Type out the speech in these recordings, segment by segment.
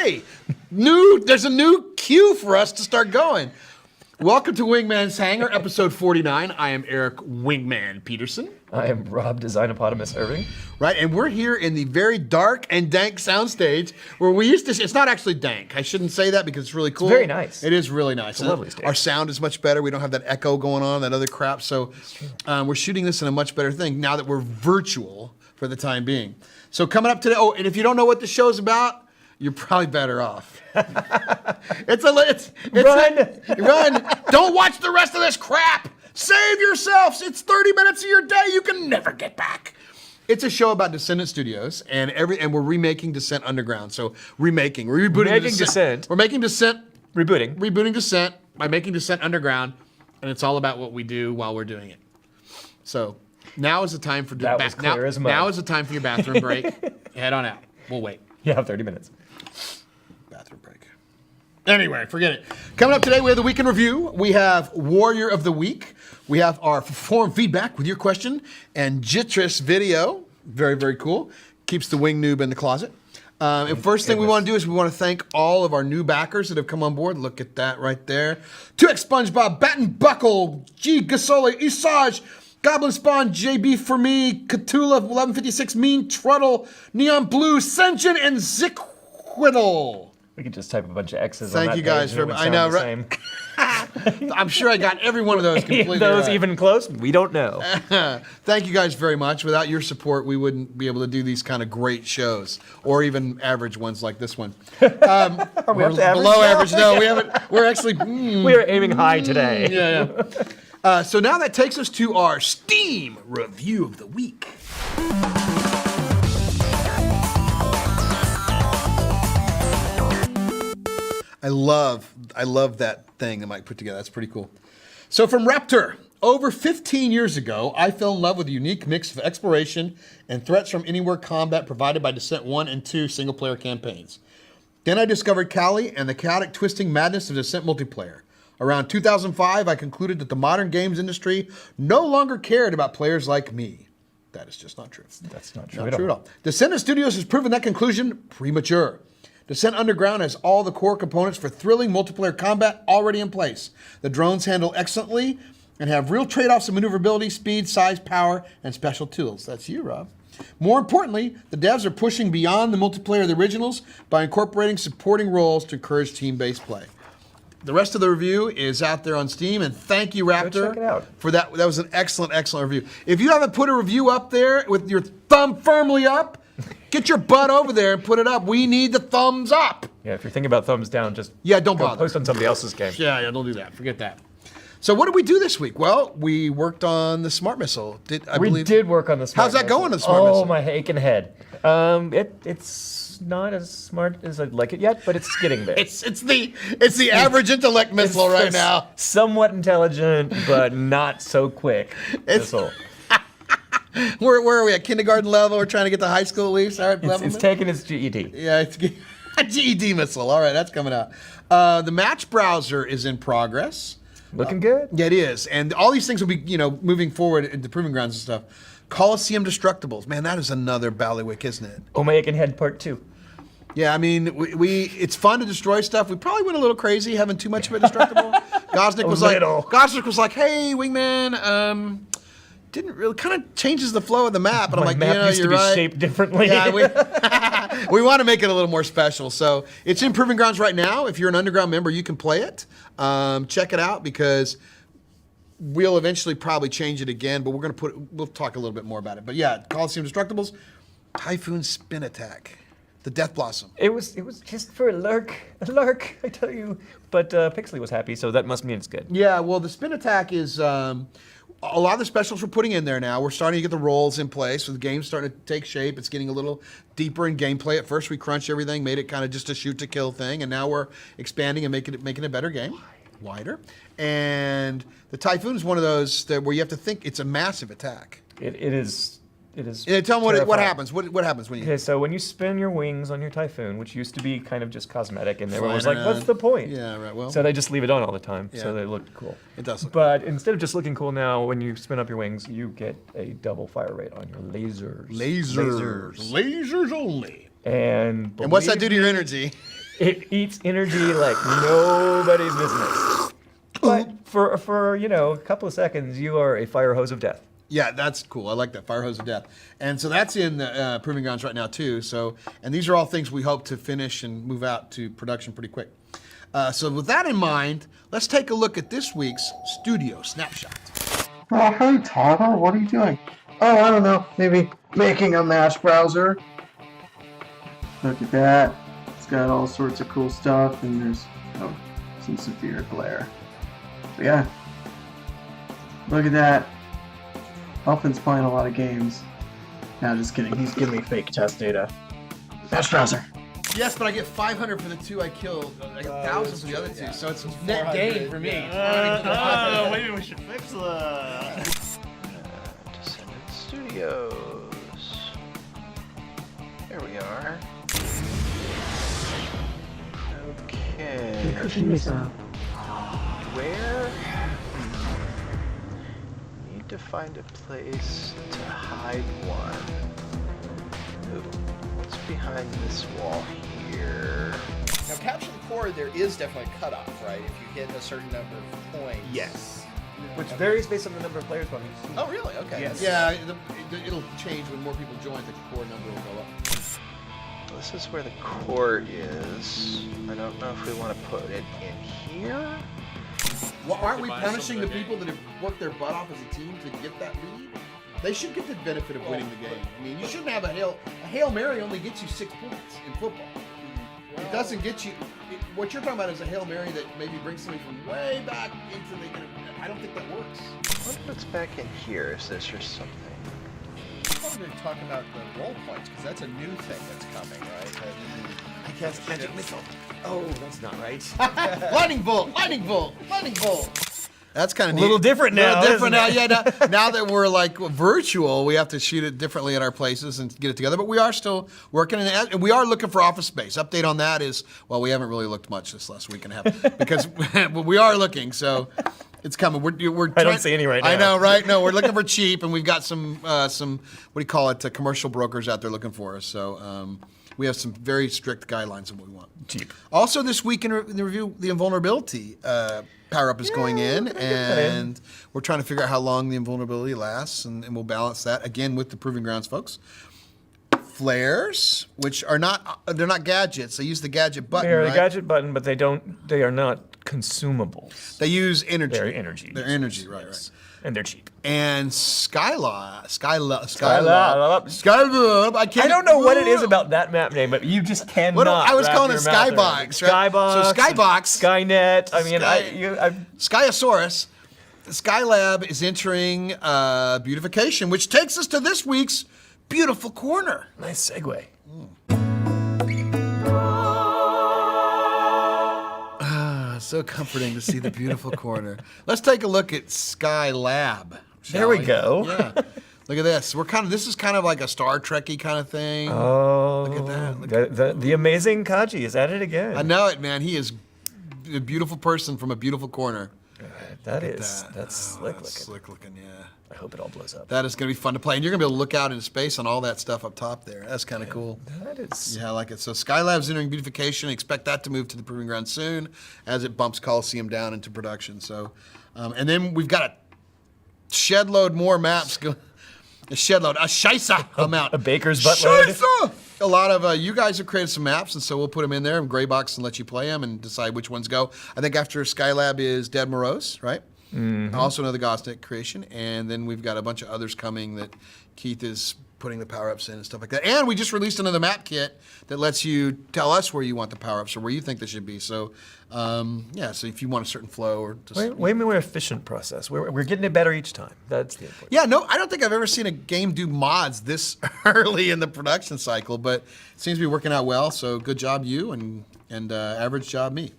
hey, there's a new cue for us to start going. Welcome to Wingman's Hangar, episode 49. I am Eric Wingman Peterson. I am Rob Designopotamus Irving. Right, and we're here in the very dark and dank soundstage where we used to, it's not actually dank. I shouldn't say that because it's really cool. It's very nice. It is really nice. It's a lovely stage. Our sound is much better. We don't have that echo going on, that other crap. So we're shooting this in a much better thing now that we're virtual for the time being. So coming up today, and if you don't know what the show's about, you're probably better off. Run! Don't watch the rest of this crap. Save yourselves. It's 30 minutes of your day you can never get back. It's a show about Descendent Studios, and we're remaking Descent Underground. So we're rebooting Descent. We're making Descent. Rebooting Descent by making Descent Underground, and it's all about what we do while we're doing it. So now is the time for now is the time for your bathroom break. Head on out. We'll wait. You have 30 minutes. Bathroom break. Anyway, forget it. Coming up today, we have the Week in Review. We have Warrior of the Week. We have our forum feedback with your question and Jitris video. Very, very cool. Keeps the wing noob in the closet. And first thing we want to do is we want to thank all of our new backers that have come on board. Look at that right there. 2X SpongeBob, Batten Buckle, G. Gasoli, Isaj, Goblin Spawn, JB for me, Cthulhu 1156, Mean Truddle, Neon Blue, Senjin, and Zickwiddle. We could just type a bunch of X's Thank on that you guys page, for, I know, right? I'm sure I got every one of those completely those right. even close? We don't know. Thank you guys very much. Without your support, we wouldn't be able to do these kind of great shows, or even average ones like this one. Are we up to average? Below average? No, we haven't. We're actually. We are aiming high today. Yeah. So now that takes us to our Steam Review of the Week. I love that thing that Mike put together. That's pretty cool. So from Raptur, over 15 years ago, I fell in love with a unique mix of exploration and threats from anywhere combat provided by Descent 1 and 2 single-player campaigns. Then I discovered Kali and the chaotic twisting madness of Descent multiplayer. Around 2005, I concluded that the modern games industry no longer cared about players like me. That is just not true. That's not true, Not true at all. Descendent Studios has proven that conclusion premature. Descent Underground has all the core components for thrilling multiplayer combat already in place. The drones handle excellently and have real trade-offs of maneuverability, speed, size, power, and special tools. That's you, Rob. More importantly, the devs are pushing beyond the multiplayer of the originals by incorporating supporting roles to encourage team-based play. The rest of the review is out there on Steam, and thank you, Raptur, Go check it out. for that. That was an excellent, excellent review. If you haven't put a review up there with your thumb firmly up, get your butt over there and put it up. We need the thumbs up. Yeah, if you're thinking about thumbs down, just don't bother. Post on somebody else's game. Yeah, don't do that. Forget that. So what did we do this week? Well, we worked on the smart missile. We did work on the smart missile. How's that going, the smart missile? missile? Oh, my aching head. It's not as smart as I'd like it yet, but it's getting there. It's the average intellect missile right now. Somewhat intelligent, but not so quick missile. Where are we at kindergarten level? We're trying to get to high school at least. All right, it's taking its GED. Yeah, it's a GED missile. All right, that's coming out. The match browser is in progress. Looking good. Yeah, it is, and all these things will be moving forward into proving grounds and stuff. Coliseum Destructibles, man, that is another Ballywick, isn't it? Oh, my aching head part 2. Yeah, I mean, it's fun to destroy stuff. We probably went a little crazy having too much of it destructible. Gosnick was like, "Hey, Wingman, didn't really kind of changes the flow of the map." And I'm like, map used you're to be right. shaped differently. Yeah, we want to make it a little more special. So it's in Proving Grounds right now. If you're an Underground member, you can play it. Check it out because we'll eventually probably change it again. But we'll talk a little bit more about it. But yeah, Coliseum Destructibles, Typhoon Spin Attack. The Death Blossom. It was just for a lurk, I tell you. But Pixley was happy, so that must mean it's good. Yeah, well, the Spin Attack is a lot of the specials we're putting in there now. We're starting to get the roles in place, so the game's starting to take shape. It's getting a little deeper in gameplay. At first, we crunched everything, made it kind of just a shoot-to-kill thing, and now we're expanding and making a better game, wider. And the Typhoon is one of those where you have to think it's a massive attack. It is. It is. Yeah, tell them what happens. What happens when you? Okay, so when you spin your wings on your Typhoon, which used to be kind of just cosmetic, and everyone was Flying like, "What's the point?" Yeah, right. Well, so they just leave it on all the time, Yeah. so they looked cool. It does. But instead of just looking cool now, when you spin up your wings, you get a double fire rate on your lasers. Lasers only. And what's that do to your energy? It eats energy like nobody's business. But for a couple of seconds, you are a fire hose of death. Yeah, that's cool. I like that, Fire Hose of Death. And so that's in the Proving Grounds right now too. So, and these are all things we hope to finish and move out to production pretty quick. So with that in mind, let's take a look at this week's Studio Snapshot. Oh, hey, Tyler, what are you doing? Oh, I don't know, maybe making a match browser. Look at that. It's got all sorts of cool stuff, and there's some severe glare. So yeah, look at that. Elfin's playing a lot of games. Nah, just kidding. He's giving me fake test data. Match browser. Yes, but I get 500 for the 2 I killed. I get 1,000 for the other 2, so it's net 400, gain for me. Maybe we should fix that. Descendent Studios. There we are. Okay. Where? Need to find a place to hide one. Ooh, what's behind this wall here? Now, capture the core, there is definitely a cutoff, right? If you hit a certain number of points. Yes. Which varies based on the number of players playing. Oh, really? Okay. Yes. Yeah, it'll change when more people join. The core number will go up. This is where the core is. I don't know if we want to put it in here. Well, aren't we punishing the people that have worked their butt off as a team to get that lead? They should get the benefit of winning the game. I mean, you shouldn't have a Hail Mary only gets you 6 points in football. It doesn't get you. What you're talking about is a Hail Mary that maybe brings somebody from way back into the. I don't think that works. What's back in here? Is this or something? I thought we were talking about the role points, because that's a new thing that's coming, right? I cast magic missile. Oh, that's not right. Lightning bolt! Lightning bolt! Lightning bolt! That's kind of A little different now. Different now. isn't it? Yeah. Now that we're like virtual, we have to shoot it differently at our places and get it together. But we are still working, and we are looking for office space. Update on that is, well, we haven't really looked much this last week and a half because we are looking. So it's coming. We're I don't see any right now. I know, right? No, we're looking for cheap, and we've got some what do you call it? Commercial brokers out there looking for us. So. We have some very strict guidelines of what we want. Cheap. Also, this week in the review, the invulnerability power-up is going in, and we're trying to figure out how long the invulnerability lasts, and we'll balance that, again, with the Proving Grounds folks. Flares, which are they're not gadgets. They use the gadget button, They are right? the gadget button, but they are not consumables. They use energy. They're energy. They're energy, right. And they're cheap. And Skylab. I don't know what it is about that map name, but you just cannot. I was wrap calling it your mouth around Skybox, right? Skybox. So Skybox. Skynet. I mean, Skyosaurus. Skylab is entering beautification, which takes us to this week's beautiful corner. nice segue. So comforting to see the beautiful corner. Let's take a look at Skylab. There we go. Yeah. Look at this. This is kind of like a Star Trek-y kind of thing. Oh, Look at that. The amazing Kaji is at it again. I know it, man. He is a beautiful person from a beautiful corner. That's slick That's looking. slick looking, yeah. I hope it all blows up. That is going to be fun to play. And you're going to be able to look out into space on all that stuff up top there. That's kind of cool. That is. Yeah, I like it. So Skylab's entering beautification. Expect that to move to the Proving Ground soon as it bumps Coliseum down into production. So, and then we've got a shed load more maps. A shed load, a scheisse amount. A baker's buttload. Scheisse! A lot of you guys have created some maps, and so we'll put them in there and gray box and let you play them and decide which ones go. I think after Skylab is Dead Morose, right? Mm-hmm. Also another Gosnick creation, and then we've got a bunch of others coming that Keith is putting the power-ups in and stuff like that. And we just released another map kit that lets you tell us where you want the power-ups or where you think they should be. So, yeah, so if you want a certain flow or just... Way more efficient process. We're getting it better each time. That's the important. Yeah, no, I don't think I've ever seen a game do mods this early in the production cycle, but it seems to be working out well, so good job you, and average job me.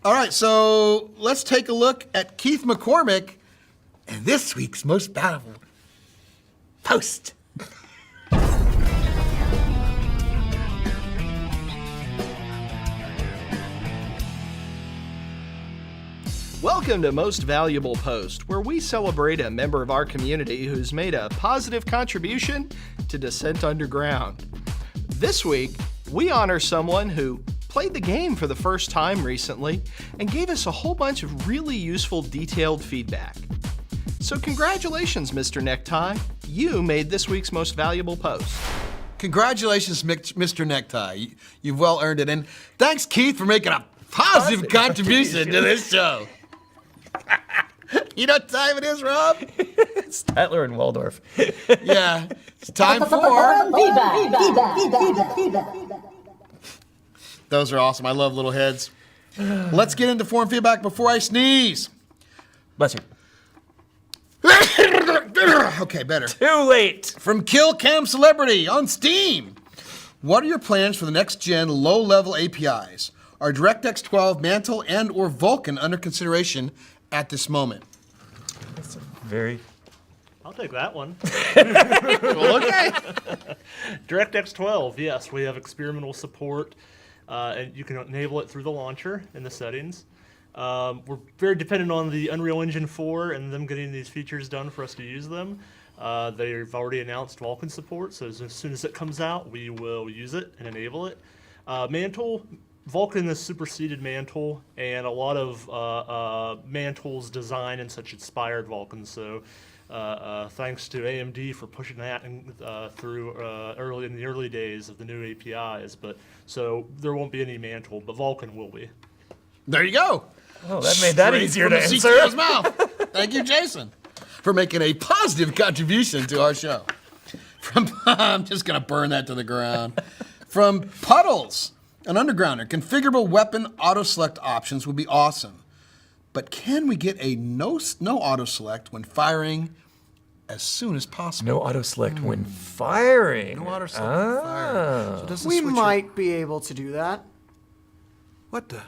All right, so let's take a look at Keith McCormic and this week's most valuable post. Welcome to Most Valuable Post, where we celebrate a member of our community who's made a positive contribution to Descent Underground. This week, we honor someone who played the game for the first time recently and gave us a whole bunch of really useful detailed feedback. So congratulations, MrNecktie. You made this week's most valuable post. Congratulations, Mr. Necktie. You've well earned it. And thanks, Keith, for making a positive contribution to this show. You know what time it is, Rob? It's Statler and Waldorf. Yeah, it's time for... Those are awesome. I love little heads. Let's get into forum feedback before I sneeze. Bless you. Okay, better. Too late. From Kill Cam Celebrity on Steam. What are your plans for the next-gen low-level APIs? Are DirectX 12, Mantle, and or Vulkan under consideration at this moment? That's a very... I'll take that one. Well, okay. DirectX 12, yes, we have experimental support, and you can enable it through the launcher in the settings. We're very dependent on the Unreal Engine 4 and them getting these features done for us to use them. They've already announced Vulkan support, so as soon as it comes out, we will use it and enable it. Mantle, Vulkan has superseded Mantle, and a lot of Mantle's design and such inspired Vulkan, so thanks to AMD for pushing that through early in the early days of the new APIs. But so there won't be any Mantle, but Vulkan will be. There you go. Oh, that made that Straight easier from to the answer. CTO's mouth. Thank you, Jason, for making a positive contribution to our show. I'm just going to burn that to the ground. From Puddles, an undergrounder, configurable weapon auto-select options would be awesome. But can we get a no auto-select when firing as soon as possible? No auto select when firing. No auto-select when firing. So it doesn't We switch might be able to do that. What the?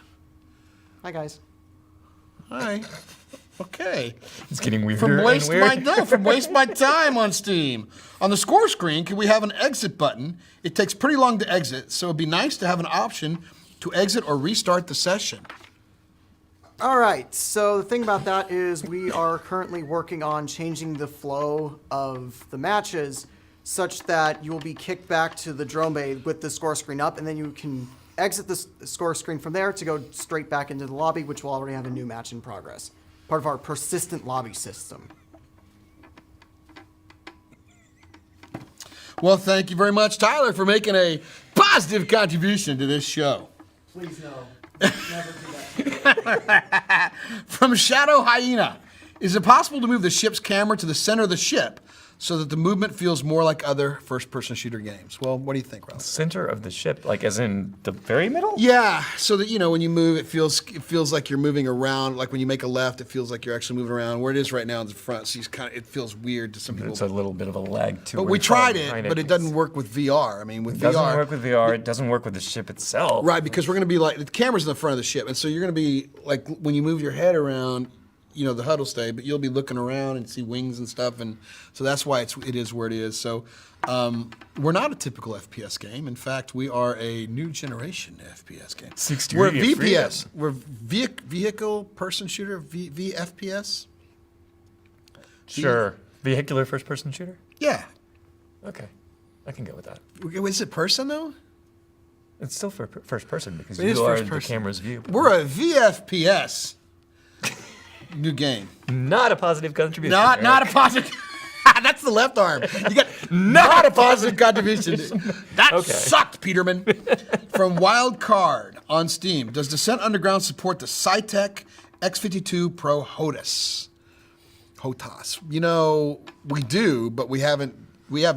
Hi, guys. Hi. Okay. It's getting weirder From waste and weird. from waste my time on Steam. On the score screen, can we have an exit button? It takes pretty long to exit, so it'd be nice to have an option to exit or restart the session. All right, so the thing about that is we are currently working on changing the flow of the matches such that you will be kicked back to the drone bay with the score screen up, and then you can exit the score screen from there to go straight back into the lobby, which will already have a new match in progress. Part of our persistent lobby system. Well, thank you very much, Tyler, for making a positive contribution to this show. Please no. Never do that. From Shadow Hyena, is it possible to move the ship's camera to the center of the ship so that the movement feels more like other first-person shooter games? Well, what do you think, Rob? Center of the ship, like as in the very middle? Yeah, so that, you know, when you move, it feels like you're moving around. Like when you make a left, it feels like you're actually moving around. Where it is right now in the front, so it feels weird to some people. It's a little bit of a lag to it. But we tried it, but it doesn't work with VR. I mean, with It VR. doesn't work with VR. It doesn't work with the ship itself. Right, because we're going to be like, the camera's in the front of the ship, and so you're going to be, like, when you move your head around, you know, the HUD will stay, but you'll be looking around and see wings and stuff, and so that's why it is where it is. So we're not a typical FPS game. In fact, we are a new generation FPS game. 6 We're degree of VPS. We're vehicle person shooter, VFPS. Sure. Vehicular first person shooter? Yeah. Okay. I can go with that. Is it person, though? It's still for first person because It is you are first the person. camera's view. We're a VFPS. New game. Not a positive contribution. Not a positive. That's the left arm. You got not a positive contribution. That Okay. sucked, Peterman. From Wild Card on Steam, does Descent Underground support the Cytec X52 Pro HOTAS? HOTAS. You know, we do, but we have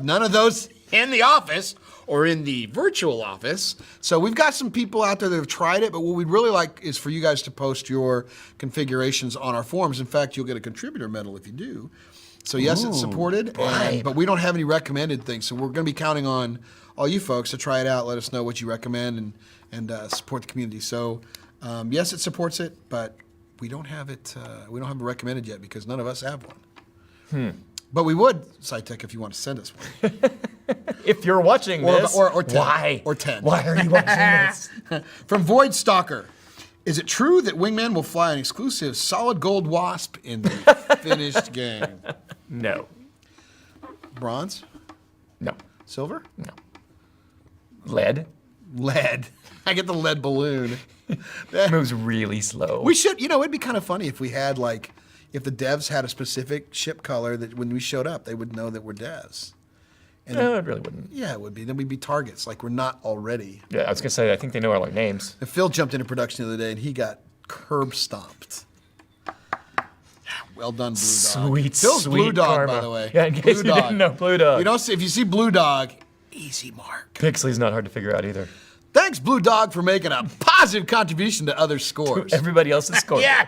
none of those in the office or in the virtual office. So we've got some people out there that have tried it, but what we'd really like is for you guys to post your configurations on our forums. In fact, you'll get a contributor medal if you do. So yes, it's supported, but we don't have any recommended things. So we're going to be counting on all you folks to try it out. Let us know what you recommend and support the community. So yes, it supports it, but we don't have it. We don't have it recommended yet because none of us have one. But we would, Cytec, if you want to send us one. If you're watching this, or 10. why? Or 10. Why are you watching this? From Void Stalker, is it true that Wingman will fly an exclusive solid gold wasp in the finished game? No. Bronze? No. Silver? No. Lead? Lead. I get the lead balloon. It moves really slow. We should, it'd be kind of funny if we had if the devs had a specific ship color that when we showed up, they would know that we're devs. And No, it really wouldn't. yeah, it would be. Then we'd be targets, like we're not already. Yeah, I was gonna say I think they know our names. And Phil jumped into production the other day and he got curb stomped. Well done, Blue Dog. Sweet, Phil's sweet Blue Dog, karma. by the way. Yeah, in case you didn't know, Blue Dog. You don't see, if you see Blue Dog, easy mark. Pixley's not hard to figure out either. Thanks, Blue Dog, for making a positive contribution to other scores. Everybody else's score. Yeah.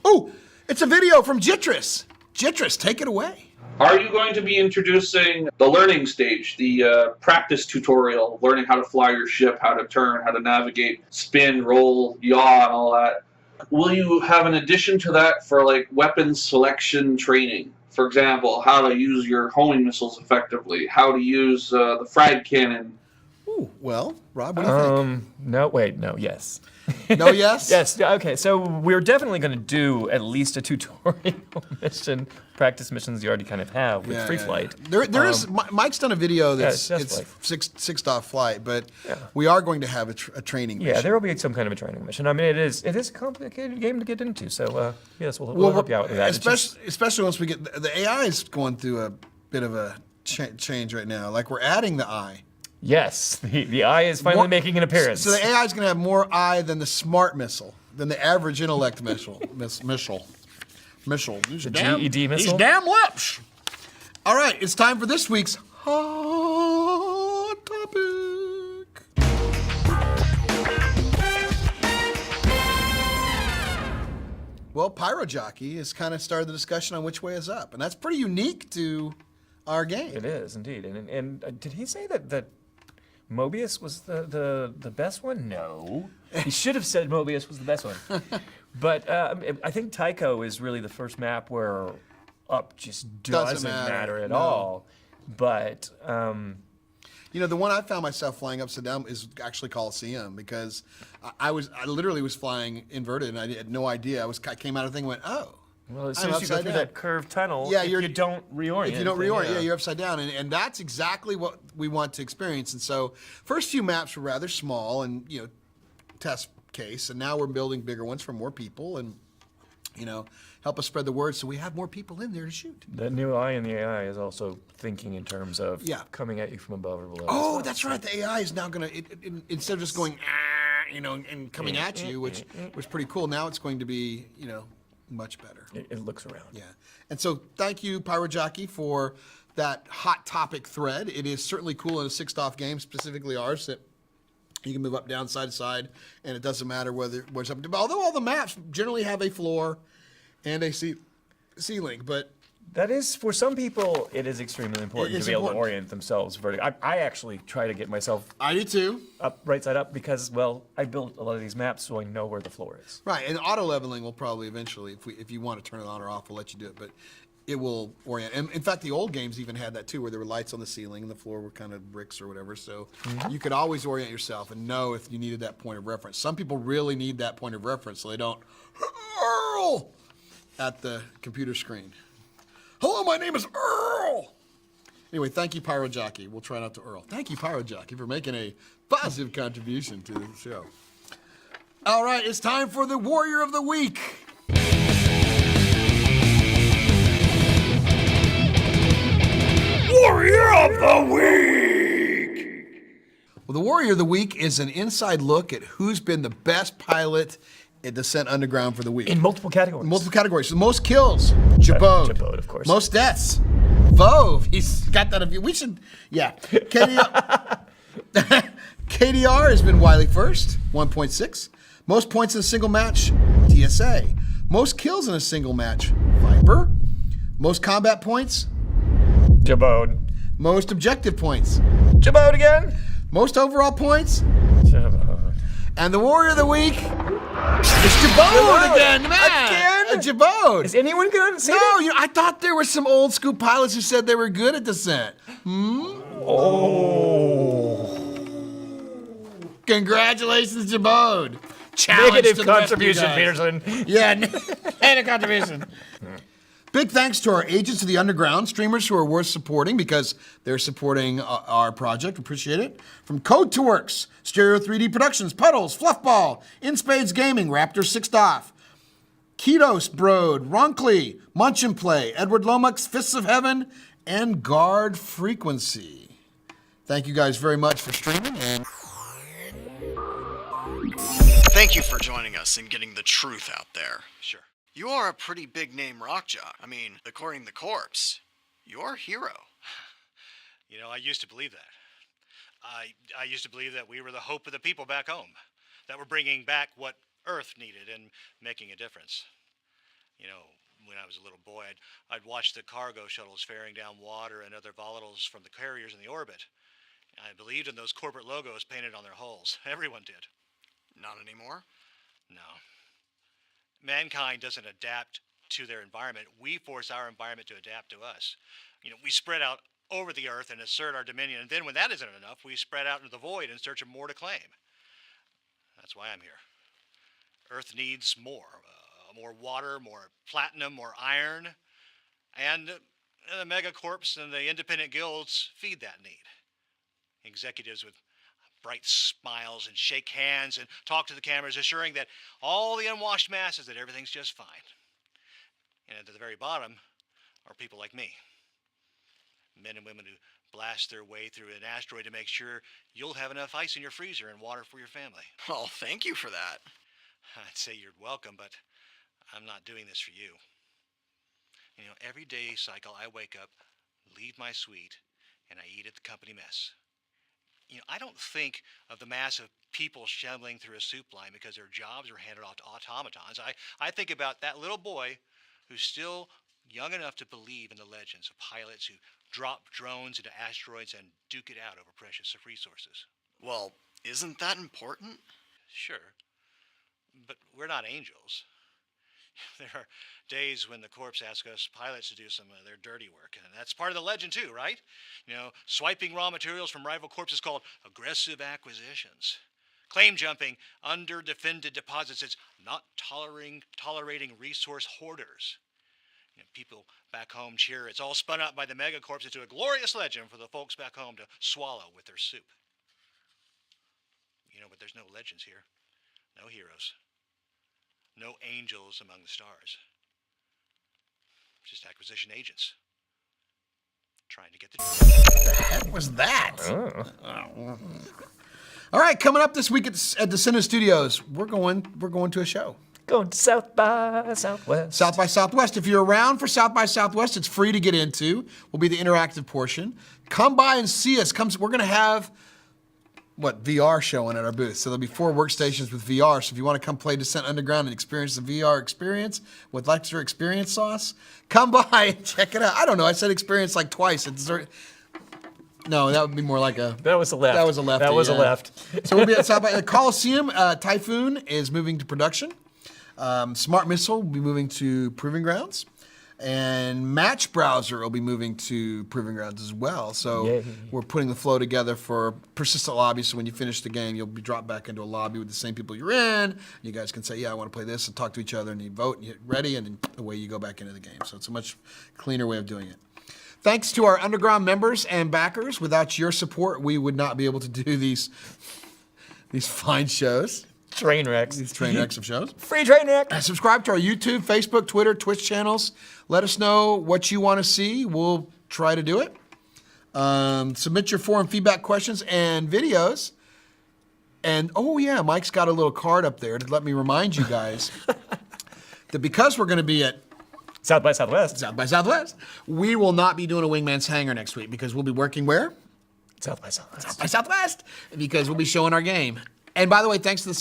Oh, it's a video from Jitris. Jitris, take it away. Are you going to be introducing the learning stage, the practice tutorial, learning how to fly your ship, how to turn, how to navigate, spin, roll, yaw, and all that? Will you have an addition to that for like weapons selection training? For example, how to use your homing missiles effectively, how to use the frag cannon. Ooh, well, Rob, what do you think? No, wait, no, yes. No, yes? Yes, okay, so we're definitely going to do at least a tutorial mission, practice missions you already kind of have with free flight. There is, Mike's done a video that's it's it's six-off flight, but Yeah. we are going to have a training mission. Yeah, there will be some kind of a training mission. I mean, it is a complicated game to get into, so yes, we'll help you out with that. Especially once we get, the AI is going through a bit of a change right now. Like we're adding the eye. Yes, the eye is finally making an appearance. So the AI is going to have more eye than the smart missile, than the average intellect missile. Missile. The GED missile? These damn lips. All right, it's time for this week's hot topic. Well, PyroJockey has kind of started the discussion on which way is up, and that's pretty unique to our game. It is indeed. And did he say that Mobius was the best one? No. He should have said Mobius was the best one. But I think Tycho is really the first map where up just doesn't matter at all. But the one I found myself flying upside down is actually Coliseum, because I literally was flying inverted and I had no idea. I came out of the thing and went, oh. Well, as soon as you go through that curved tunnel, yeah, if you don't reorient. If you don't reorient, you're upside down. And that's exactly what we want to experience. And so first few maps were rather small and, test case. And now we're building bigger ones for more people and, help us spread the word so we have more people in there to shoot. The new eye in the AI is also thinking in terms of coming at you from above or below. Oh, that's right. The AI is now going to, instead of just going, and coming at you, which was pretty cool, now it's going to be, much better. It looks around. Yeah. And so thank you, PyroJockey, for that hot topic thread. It is certainly cool in a six-off game, specifically ours, that you can move up, down, side to side, and it doesn't matter where's up. Although all the maps generally have a floor and a ceiling, but that is, for some people, it is extremely important to be able to orient themselves vertically. I actually try to get myself I do too. Up, right side up, because, well, I built a lot of these maps so I know where the floor is. Right, and auto leveling will probably eventually, if you want to turn it on or off, we'll let you do it, but it will orient. And in fact, the old games even had that too, where there were lights on the ceiling and the floor were kind of bricks or whatever, so you could always orient yourself and know if you needed that point of reference. Some people really need that point of reference so they don't hurl at the computer screen. Hello, my name is Earl. Anyway, thank you, PyroJockey. We'll try not to Earl. Thank you, PyroJockey, for making a positive contribution to the show. All right, it's time for the Warrior of the Week. Warrior of the Week. Well, the Warrior of the Week is an inside look at who's been the best pilot at Descent Underground for the week. In multiple categories. Multiple categories. So the most kills, Jabode. Jabode, of course. Most deaths, Vove. He's got that. We should, yeah. KDR has been Wiley first, 1.6. Most points in a single match, TSA. Most kills in a single match, Viper. Most combat points, Jabode. most objective points, Jabode again. most overall points, Jabode. and the Warrior of the Week is Jabode again, man. Jabode. Is anyone going to say No, that? I thought there were some old school pilots who said they were good at Descent. Oh. Congratulations, Jabode. Challenge Negative to the rescue, contribution, guys. Peterson. Yeah, negative contribution. Big thanks to our agents of the underground, streamers who are worth supporting because they're supporting our project. Appreciate it. From Code to Works, Stereo 3D Productions, Puddles, Fluffball, In Spades Gaming, Raptor 6th Off, Ketos Broad, Ronkley, Munch and Play, Edward Lomax, Fists of Heaven, and Guard Frequency. Thank you guys very much for streaming. And thank you for joining us and getting the truth out there. Sure. You are a pretty big name rock jock. I mean, according to the corpse, you're a hero. You know, I used to believe that. I used to believe that we were the hope of the people back home, that we're bringing back what Earth needed and making a difference. You know, when I was a little boy, I'd watch the cargo shuttles ferrying down water and other volatiles from the carriers in the orbit. I believed in those corporate logos painted on their hulls. Everyone did. Not anymore? No. Mankind doesn't adapt to their environment. We force our environment to adapt to us. You know, we spread out over the earth and assert our dominion, and then when that isn't enough, we spread out into the void in search of more to claim. That's why I'm here. Earth needs more. More water, more platinum, more iron, and the megacorps and the independent guilds feed that need. Executives with bright smiles and shake hands and talk to the cameras, assuring that all the unwashed masses that everything's just fine. And at the very bottom are people like me. Men and women who blast their way through an asteroid to make sure you'll have enough ice in your freezer and water for your family. Well, thank you for that. I'd say you're welcome, but I'm not doing this for you. You know, every day cycle I wake up, leave my suite, and I eat at the company mess. You know, I don't think of the mass of people shoveling through a soup line because their jobs are handed off to automatons. I think about that little boy who's still young enough to believe in the legends of pilots who drop drones into asteroids and duke it out over precious resources. Well, isn't that important? Sure, but we're not angels. There are days when the corps asks us pilots to do some of their dirty work, and that's part of the legend too, right? You know, swiping raw materials from rival corps is called aggressive acquisitions. Claim jumping under defended deposits is not tolerating resource hoarders. You know, people back home cheer. It's all spun up by the megacorps into a glorious legend for the folks back home to swallow with their soup. You know, but there's no legends here, no heroes. No angels among the stars. Just acquisition agents. Trying to get the... What the heck was that? Oh. All right, coming up this week at Descendent Studios, we're going to a show. Going to South by Southwest. South by Southwest. If you're around for South by Southwest, it's free to get into. Will be the interactive portion. Come by and see us. We're going to have VR showing at our booth. So there'll be 4 workstations with VR. So if you want to come play Descent Underground and experience the VR experience with extra experience sauce, come by and check it out. I don't know. I said experience like twice. No, that would be more like a... That was a left. That was a left. That was a left. So we'll be at South by... The Coliseum, Typhoon is moving to production. Smart Missile will be moving to Proving Grounds. And Match Browser will be moving to Proving Grounds as well. So Yay. We're putting the flow together for persistent lobby. So when you finish the game, you'll be dropped back into a lobby with the same people you're in. You guys can say, yeah, I want to play this, and talk to each other, and you vote, and you hit ready, and then away you go back into the game. So it's a much cleaner way of doing it. Thanks to our underground members and backers. Without your support, we would not be able to do these fine shows. Train wrecks. These train wrecks of shows. Free train wreck. Subscribe to our YouTube, Facebook, Twitter, Twitch channels. Let us know what you want to see. We'll try to do it. Submit your forum feedback questions and videos. And, oh yeah, Mike's got a little card up there to let me remind you guys that because we're going to be at South by Southwest. South by Southwest, we will not be doing a Wingman's Hangar next week because we'll be working where? South by Southwest. South by Southwest. Because we'll be showing our game. And by the way, thanks to the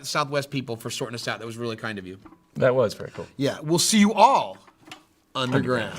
Southwest people for sorting us out. That was really kind of you. That was very cool. Yeah, we'll see you all underground.